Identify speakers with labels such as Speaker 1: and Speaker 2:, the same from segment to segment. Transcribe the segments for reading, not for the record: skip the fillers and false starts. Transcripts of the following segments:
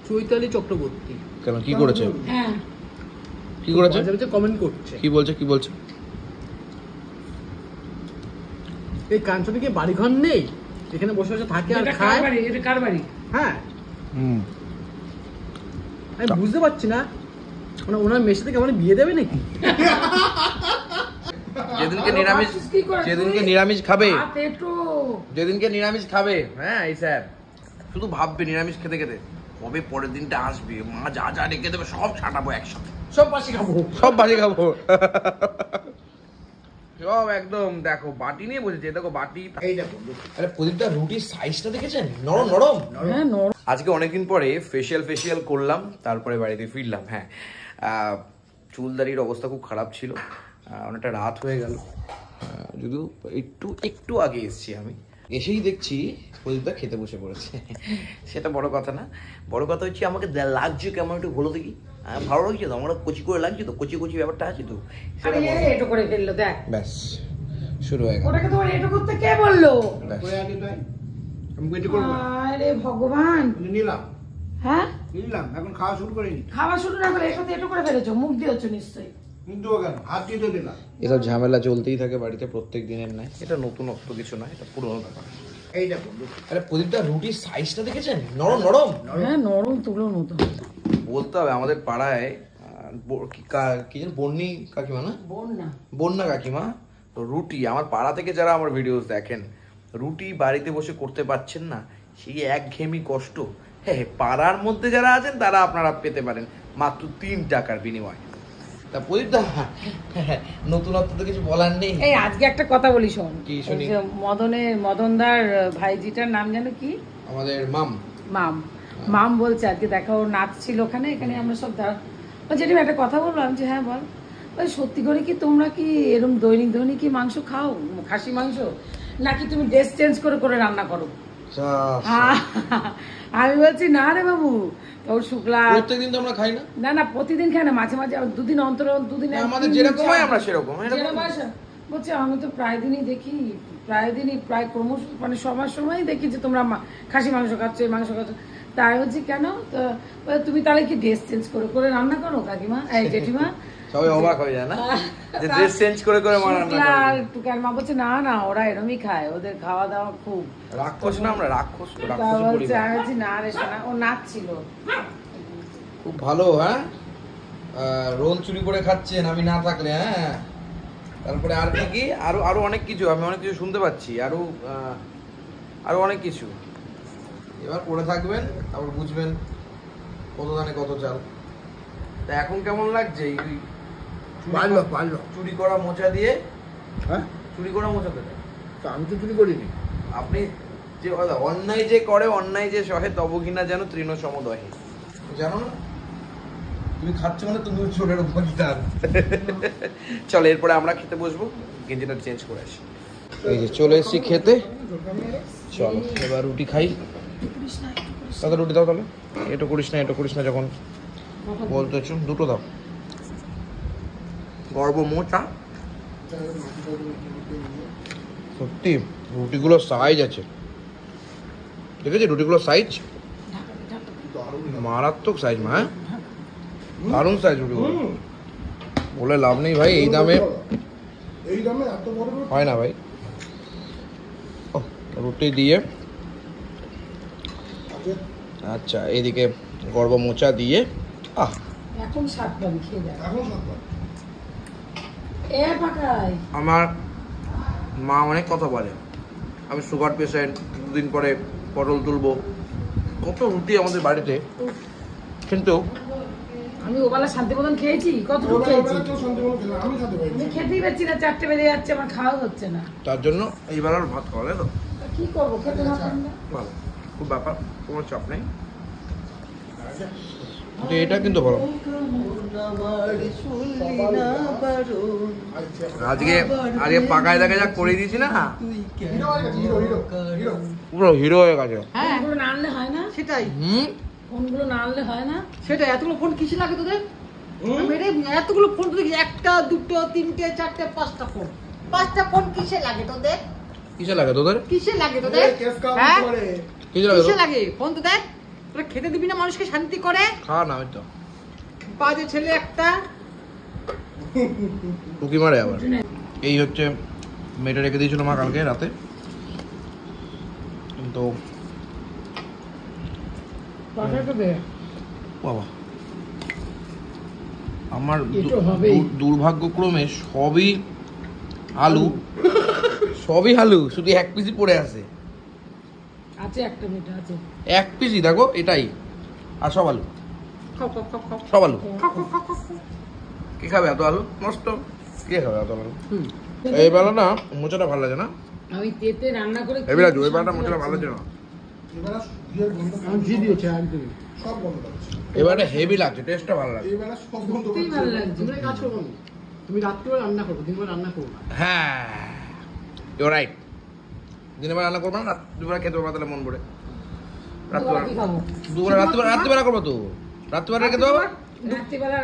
Speaker 1: চৈতালি চক্রবর্তী।
Speaker 2: কেন কি করেছে?
Speaker 3: হ্যাঁ
Speaker 2: কি করেছে?
Speaker 1: কমেন্ট করছে।
Speaker 2: কি বলছে? কি বলছে?
Speaker 1: এই কাঞ্চনে কি বাড়িঘর নেই, এখানে বসে বসে থাকে আর খায়?
Speaker 3: এটা কার বাড়ি?
Speaker 1: হ্যাঁ আমি বুঝতে পারছি না, মানে ওনার মেয়ের সাথে কেমন বিয়ে দেবে নাকি?
Speaker 2: যেদিনকে নিরামিষ খাবে, যেদিনকে নিরামিষ খাবে, হ্যাঁ এই স্যার শুধু ভাববে নিরামিষ খেতে খেতে কবে পরের দিনটা আসবে, মা যা যা রেখে দেবে সব ছাটাবো একসাথে,
Speaker 1: সব বাসি খাবো,
Speaker 2: সব বাসি খাবো, সব একদম। দেখো বাটি নিয়ে বসেছে, দেখো বাটি।
Speaker 1: এই দেখো,
Speaker 2: আরে প্রদীপটা রুটির সাইজটা দেখেছেন? নরম নরম।
Speaker 3: হ্যাঁ নরম।
Speaker 2: আজকে অনেকদিন পরে ফেসিয়াল করলাম, তারপরে বাড়িতে ফিরলাম। হ্যাঁ চুলদারির অবস্থা খুব খারাপ ছিল, অনেকটা রাত হয়ে গেল, যদিও একটু আগে এসেছি। আমি এসেই দেখছি প্রদীপটা খেতে বসে পড়েছে। সেটা বড় কথা না, বড় কথা হচ্ছে আমাকে লাগছে কেমন একটু ভালো দেখি, ভালো লাগছে তো, আমার কচি করে লাগছে তো, কচি ব্যাপারটা আছে তো, সেটা
Speaker 3: এটো করে ফেললো, দেখ
Speaker 2: ব্যাস শুরু হয়ে গেল।
Speaker 3: ওটাকে তোমার এটো করতে কে বললো? আরে ভগবান,
Speaker 1: নিলাম।
Speaker 3: হ্যাঁ
Speaker 1: নিলাম, এখন খাওয়া শুরু করিনি।
Speaker 3: খাওয়া শুরু না করে এটাতে এটো করে ফেলেছো, মুখ দিয়েছ নিশ্চয়ই।
Speaker 1: কিন্তু কেন হাত দিয়ে তো দিলাম।
Speaker 2: এসব ঝামেলা চলতেই থাকে বাড়িতে প্রত্যেক দিনের নাই, এটা নতুনত্ব কিছু না, এটা পুরোনো ব্যাপার।
Speaker 1: এই দেখো,
Speaker 2: আরে প্রদীপটা রুটির সাইজটা দেখেছেন? নরম নরম।
Speaker 3: হ্যাঁ নরম তুলোর মতো।
Speaker 2: বলতে হবে আমাদের পাড়ায় কি যেন বন্যি কাকিমা না, বন্যা কাকিমা, তো রুটি আমার পাড়া থেকে যারা আমার ভিডিওস দেখেন, রুটি বাড়িতে বসে করতে পারছেন না, সেই একঘেয়েমি কষ্ট হ্যাঁ পাড়ার মধ্যে যারা আছেন তারা আপনারা পেতে পারেন মাত্র 3 টাকার বিনিময়। তা প্রদীপদা নতুনত্ব তো কিছু বলার নেই।
Speaker 3: এই আজকে একটা কথা বলি, শোন।
Speaker 2: কি শুনি?
Speaker 3: মদনদার ভাইজিটার নাম জানো কি?
Speaker 2: আমাদের
Speaker 3: মাম বলছে আজকে দেখা, ওর নাচ ছিল ওখানে, এখানে আমরা সব যেটা একটা কথা বললাম যে হ্যাঁ বল, সত্যি করে কি তোমরা কি এরকম দৈনিক কি মাংস খাও, খাসি মাংস, নাকি তুমি ড্রেস চেঞ্জ করে রান্না করো? আমি বলছি না রে বাবু, ওর শুক্লা
Speaker 2: প্রত্যেকদিন তো আমরা খাই না।
Speaker 3: না প্রতিদিন খাই না, মাঝে মাঝে দুদিন অন্তর দুদিন,
Speaker 2: আমাদের যেরকম হয় আমরা সেরকম।
Speaker 3: বলছে আমি তো প্রায় দিনই দেখি, প্রায় ক্রমশ মানে সময় দেখি যে তোমরা খাসি মাংস খাচ্ছ, এই মাংস খাচ্ছ। তাই হচ্ছে কেন তুমি তাহলে কি ড্রেস চেঞ্জ করে রান্না করো কাকিমা, এই জেঠিমা?
Speaker 2: সবাই অবাক হয়ে যায় না যে ড্রেস চেঞ্জ করে মা রান্না করে।
Speaker 3: টুকার মা বলছে না ওরা এরমই খায়, ওদের খাওয়া দাওয়া খুব
Speaker 2: রাক্ষস না, আমরা রাক্ষস
Speaker 3: না রে শোনা, ও নাচ ছিল
Speaker 2: খুব ভালো। হ্যাঁ রোল চুরি করে খাচ্ছেন আমি না থাকলে। হ্যাঁ তারপরে আর কি আরো অনেক কিছু, আমি অনেক কিছু শুনতে পাচ্ছি, আরো অনেক কিছু। এবার পড়ে থাকবেন, তারপর বুঝবেন কত দানে কত চাল। তা এখন কেমন লাগছে চুরি করা মোচা দিয়ে?
Speaker 1: হ্যাঁ
Speaker 2: চুরি করা মোচা দেবে?
Speaker 1: আমি তো চুরি করিনি।
Speaker 2: আপনি যে অন্যায় যে করে, অন্যায় যে সহে তবকিনা যেন তৃণ সমদহে, জানো না? তুমি খাচ্ছ মানে তুমি চোরের উপর। চলো এরপরে আমরা খেতে বসবো, গেঞ্জিটা চেঞ্জ করে আসি। এই যে চলে এসেছি খেতে, চলো এবার রুটি খাই। দাদা রুটি দাও তাহলে। এটা করিস না যখন বলতেছ, দুটো দাও। গর্ব মোচা সত্যি, রুটিগুলোর সাইজ আছে, দেখেছি রুটিগুলোর সাইজ মারাত্মক সাইজ। মা হ্যাঁ দারুণ সাইজ রুটিগুলো, বলে লাভ নেই ভাই, এই দামে হয় না ভাই। রুটি দিয়ে আচ্ছা, এইদিকে গর্ব মোচা দিয়ে
Speaker 3: এখন স্বাদ পাবি, খেয়ে দেখ।
Speaker 2: আমার মা অনেক কথা বলে, আমি সুগার পেশেন্ট, দুদিন পরে পটল তুলবো, কত রুটি আমাদের বাড়িতে, কিন্তু
Speaker 3: আমি ওবেলা শান্তিমতন খেয়েছি, কতটুকু খেয়েছি আমি খেতেই পারছি না, 4টে বেজে যাচ্ছে, আমার খাওয়া হচ্ছে না,
Speaker 2: তার জন্য এইবার আর ভাত খাওয়া গেল।
Speaker 3: কি করবো, খেতে না পারলে
Speaker 2: ভালো, খুব ব্যাপার, কোনো চাপ নেই। এটা কিন্তু ভালো। আজকে পাকায় দেখা যাক করে দিয়েছি না, পুরো হিরো হয়ে গেছে।
Speaker 3: হ্যাঁ এগুলো না আনলে হয় না, সেটাই। ফোনগুলো না আনলে হয় না, সেটাই। এতগুলো ফোন কিসে লাগে তোদের? এতগুলো ফোন তো দেখি, 1টা 2টো 3টে 4টে 5টা ফোন, 5টা ফোন কিসে লাগে তোদের?
Speaker 2: কিসে লাগে তোদের?
Speaker 3: কিসে লাগে তোদের? হ্যাঁ কিসে লাগে ফোন তো দেখ।
Speaker 1: তোরা খেতে দিবি না মানুষকে শান্তি করে?
Speaker 2: খাওয়া না ওই তো
Speaker 1: বাজে ছেলে একটা।
Speaker 2: টুকি মারে আবার। এই হচ্ছে মেয়েটা রেখে দিয়েছিল মা কালকে রাতে, কিন্তু বাবা আমার দুর্ভাগ্যক্রমে সবই আলু, সবই আলু, শুধু এক পিসই পড়ে আছে।
Speaker 3: আছে একটা মিটা আছে,
Speaker 2: এক পিসই দেখো এটাই, আর সব আলু, সব আলু। কে খাবে এত আলু? নষ্ট। কে খাবে এত আলু? এই বেলা না মোচাটা ভালো লাগে না,
Speaker 3: আমি তেতে রান্না করে
Speaker 2: এই বেলা ওই বেলাটা মোচাটা ভালো লাগে না, এবারে হেভি লাগছে, টেস্টটা ভালো লাগছে।
Speaker 3: ভালো লাগছে।
Speaker 1: তুমি কাজ করবো না, তুমি রাত্রিবেলা রান্না করবো, দিনবেলা রান্না করবো না।
Speaker 2: হ্যাঁ ইউ রাইট, দিনের বেলা রান্না করবো না, রাত্রিবেলা খেতে পারবো তাহলে মন ভরে। রাত্রিবেলা করবো তো, রাত্রিবেলা রেখে দেবো।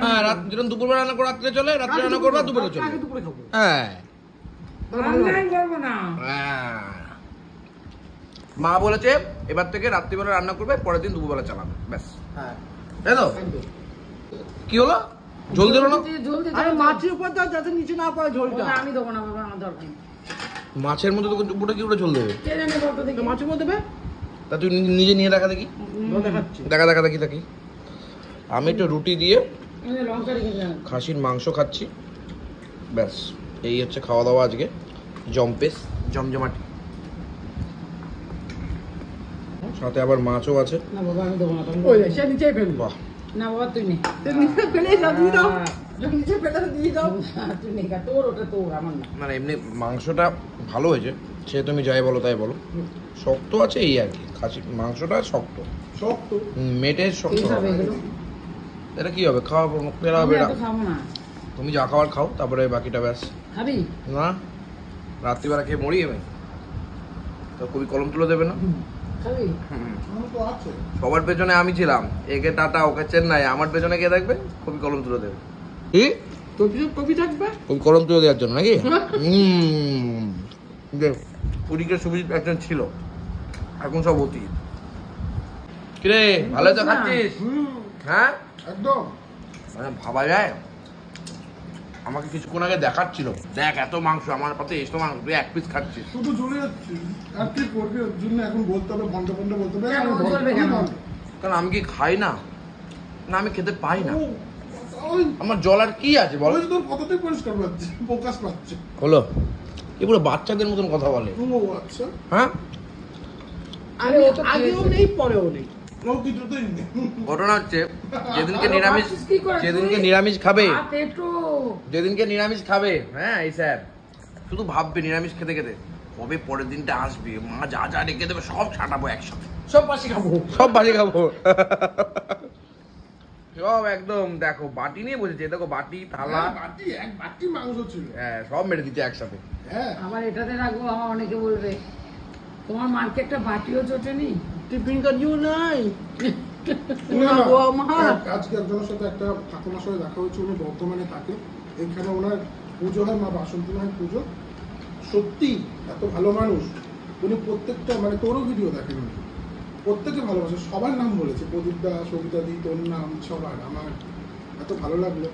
Speaker 2: হ্যাঁ যেরকম দুপুরবেলা রান্না করে রাত্রে চলে, রাত্রে রান্না করবো দুপুরে চলে।
Speaker 1: দুপুরে খাবো।
Speaker 2: হ্যাঁ
Speaker 3: না
Speaker 2: মা বলেছে এবার থেকে রাত্রিবেলা রান্না করবে, পরের দিন দুপুরবেলা চালাবে, ব্যাস।
Speaker 1: হ্যাঁ
Speaker 2: তাই তো? কি হলো ঝোল দিল না?
Speaker 1: আরে মাছের উপর দাও যাতে নিচে না পড়ে ঝোলটা।
Speaker 3: আমি দেবো না বাবা, আমার দরকার নেই।
Speaker 2: মাছের মধ্যে তো উপরে কি করে ঝোল দেবে?
Speaker 3: কে জানে কত দেখি
Speaker 1: মাছের উপর দেবে,
Speaker 2: তা তুই নিজে নিয়ে দেখা দেখি,
Speaker 1: দেখাচ্ছি।
Speaker 2: দেখা দেখি থাকি। আমি একটু রুটি দিয়ে
Speaker 3: লঙ্কা রেখে যান।
Speaker 2: খাসির মাংস খাচ্ছি, ব্যাস। এই হচ্ছে খাওয়া দাওয়া আজকে, জম্পেস জমজমাটি, সাথে আবার মাছও আছে।
Speaker 3: না বাবা আমি দেবো না,
Speaker 1: ওই সে নিচেই ফেলবো।
Speaker 2: বাহ,
Speaker 3: না বাবা তুই নে,
Speaker 1: নিচে ফেলে দাও, দিয়ে দাও, যখন নিচে ফেলে দিয়ে দাও।
Speaker 3: তুই নে, তোর ওটা তোর, আমার না।
Speaker 2: মানে এমনি মাংসটা ভালো হয়েছে, সে তুমি যাই বলো তাই বলো, শক্ত আছে এই আর কি, খাসির মাংসটা শক্ত
Speaker 1: শক্ত
Speaker 2: মেটের শক্ত।
Speaker 3: এই খাবে এগুলো?
Speaker 2: এটা কি হবে, খাওয়া পেরা হবে?
Speaker 3: আমি এত খাবো না।
Speaker 2: তুমি যা খাওয়ার খাও, তারপরে বাকিটা ব্যাস।
Speaker 3: খাবি?
Speaker 2: না রাত্রিবেলা খেয়ে মরি আমি তো, খুবই কলম তুলে দেবে না।
Speaker 3: খাবি?
Speaker 2: সবার পেছনে আমি ছিলাম, একে টাটা ওকে চেন্নাই, আমার পেছনে কে থাকবে? খুবই কলম তুলে দেবে। কি
Speaker 1: কবি থাকবে,
Speaker 2: খুবই কলম তুলে দেওয়ার জন্য নাকি? পুরীকে সুবিধ একজন ছিল, এখন সব অতীত। কিরে ভালো তো খাচ্ছিস? হ্যাঁ
Speaker 1: একদম।
Speaker 2: মানে ভাবা যায়, আমাকে কিছুক্ষণ আগে দেখাচ্ছিল, দেখ এত মাংস আমার পাতে, এত মাংস, তুই এক পিস খাচ্ছিস।
Speaker 4: শুধু জ্বলে যাচ্ছিস, আর কি করবি? ওর জন্য এখন বলতে হবে, ঘন্টা ঘন্টা বলতে হবে।
Speaker 3: কেন? চলবে কেন?
Speaker 2: কারণ আমি কি খাই না, না আমি খেতে পাই না, আমার জল আর কি আছে বলো?
Speaker 4: তোর কথাটাই পরিষ্কার পাচ্ছে, প্রকাশ পাচ্ছে।
Speaker 2: হলো এ পুরো বাচ্চাদের মতন কথা বলে।
Speaker 4: ও আচ্ছা,
Speaker 2: হ্যাঁ
Speaker 3: আরে ও তো
Speaker 1: আগেও নেই পরেও নেই।
Speaker 4: ও কিছুতেই নেই।
Speaker 2: ঘটনা হচ্ছে যেদিনকে নিরামিষ খাবে, যেদিনকে নিরামিষ খাবে, হ্যাঁ এই স্যার শুধু ভাববে নিরামিষ খেতে খেতে কবে পরের দিনটা আসবে, মা যা যা রেখে দেবে সব ছাটাবো একসাথে,
Speaker 1: সব বাসি খাবো,
Speaker 2: সব বাজে খাবো। সব একদম দেখো বাটি নিয়ে বসেছে, দেখো বাটি থালা,
Speaker 4: বাটি এক বাটি মাংস ছিল।
Speaker 2: হ্যাঁ সব মেরে দিচ্ছে একসাথে।
Speaker 4: হ্যাঁ
Speaker 3: আবার এটাতে রাখবো, আমার অনেকে বলবে তোমার মার্কে একটা বাটিও জোটেনি,
Speaker 1: টিফিন কাটিও নাই।
Speaker 4: আজকে একজনের সাথে একটা ঠাকুমার সাথে দেখা হয়েছে, উনি বর্ধমানে থাকে, এখানে ওনার পুজো হয়, মা বাসন্তী মায়ের পুজো। সত্যি এত ভালো মানুষ উনি, প্রত্যেকটা মানে তোরও ভিডিও দেখেন উনি, প্রত্যেকে ভালোবাসে, সবার নাম বলেছে, প্রদীপ দা, সবিতা দি, তোর নাম, সবার। আমার এত ভালো লাগলো।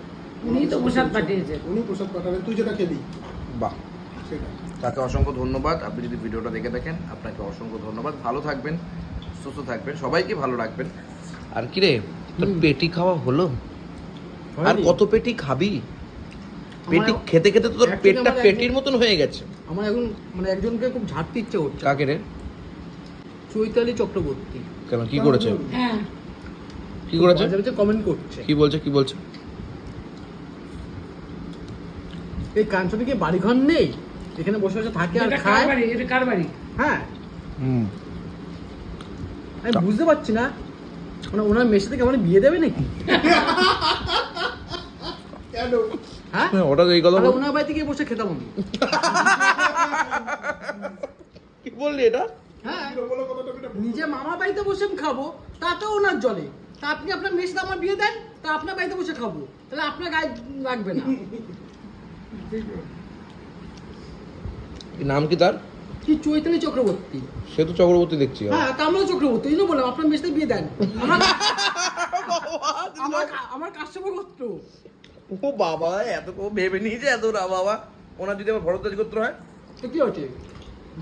Speaker 3: উনি তো প্রসাদ পাঠিয়েছে,
Speaker 4: উনি প্রসাদ পাঠালেন, তুই যেটা খেলি
Speaker 2: বাহ,
Speaker 4: সেটা।
Speaker 2: তাকে অসংখ্য ধন্যবাদ। আপনি যদি ভিডিওটা দেখে থাকেন আপনাকে অসংখ্য ধন্যবাদ। ভালো থাকবেন, সুস্থ থাকবেন, সবাইকে ভালো রাখবেন। আর কি রে তোর পেটি খাওয়া হলো? আর কত পেটি খাবি? পেটি খেতে খেতে তো তোর পেটটা পেটির মতন হয়ে গেছে।
Speaker 1: আমার এখন মানে একজনকে খুব ঝাড়তে ইচ্ছে করছে।
Speaker 2: কাকে রে?
Speaker 1: চৈতালি চক্রবর্তী।
Speaker 2: কেন কি করেছে?
Speaker 3: হ্যাঁ
Speaker 2: কি করেছে?
Speaker 1: কমেন্ট করছে।
Speaker 2: কি বলছে? কি বলছে?
Speaker 1: এই কাঞ্চনে কি বাড়িঘর নেই, এখানে বসে বসে থাকে আর
Speaker 3: এটা
Speaker 1: খায়?
Speaker 3: কার বাড়ি? এটা কার বাড়ি?
Speaker 1: হ্যাঁ আমি বুঝতে পারছি না, মানে ওনার মেয়ের সাথে কেমন বিয়ে দেবে নাকি?
Speaker 4: কেন?
Speaker 1: হ্যাঁ
Speaker 2: ওটা এই কথা
Speaker 1: তাহলে ওনার বাড়িতে গিয়ে বসে খেতাম আমি।
Speaker 2: কি বললি এটা?
Speaker 1: হ্যাঁ
Speaker 4: বলো কথাটা, আমি এটা
Speaker 1: নিজে মামার বাড়িতে বসে আমি খাবো, তাতেও ওনার জলে। তা আপনি আপনার মেয়ের সাথে আমার বিয়ে দেন, তা আপনার বাড়িতে বসে খাবো, তাহলে আপনার গায়ে লাগবে না।
Speaker 2: নাম কি তার?
Speaker 1: কি চৈতালি চক্রবর্তী।
Speaker 2: সে তো চক্রবর্তী দেখছি।
Speaker 1: হ্যাঁ তা আমরা চক্রবর্তী, এই জন্য বললাম আপনার মেয়ের সাথে বিয়ে দেন। আমার কাস্টমার গোত্র।
Speaker 2: ও বাবা, এত ভেবে নিয়েছে এত না বাবা। ওনার যদি আমার ভরদ্বাজ গোত্র হয়
Speaker 1: তো কি হচ্ছে,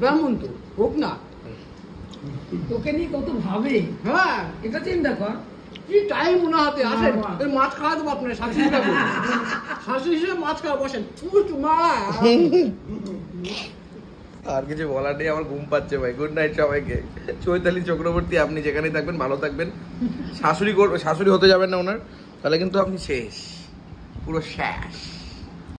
Speaker 1: ব্রাহ্মণ তো হোক না।
Speaker 3: তোকে নিয়ে কত ভাবে,
Speaker 1: হ্যাঁ
Speaker 3: এটা চিন্তা কর।
Speaker 1: কি টাইম ওনার হাতে। আসেন
Speaker 3: মা।
Speaker 1: এই মাছ খাওয়া দেবো আপনার শাশুড়ি হিসাবে। শাশুড়ি হিসেবে মাছ খাওয়া, বসেন। মা
Speaker 2: আর কিছু বলার নেই, আমার ঘুম পাচ্ছে ভাই। গুড নাইট সবাইকে। চৈতালি চক্রবর্তী, আপনি যেখানে থাকবেন ভালো থাকবেন। শাশুড়ি হতে যাবেন না ওনার, তাহলে কিন্তু আপনি শেষ, পুরো শেষ।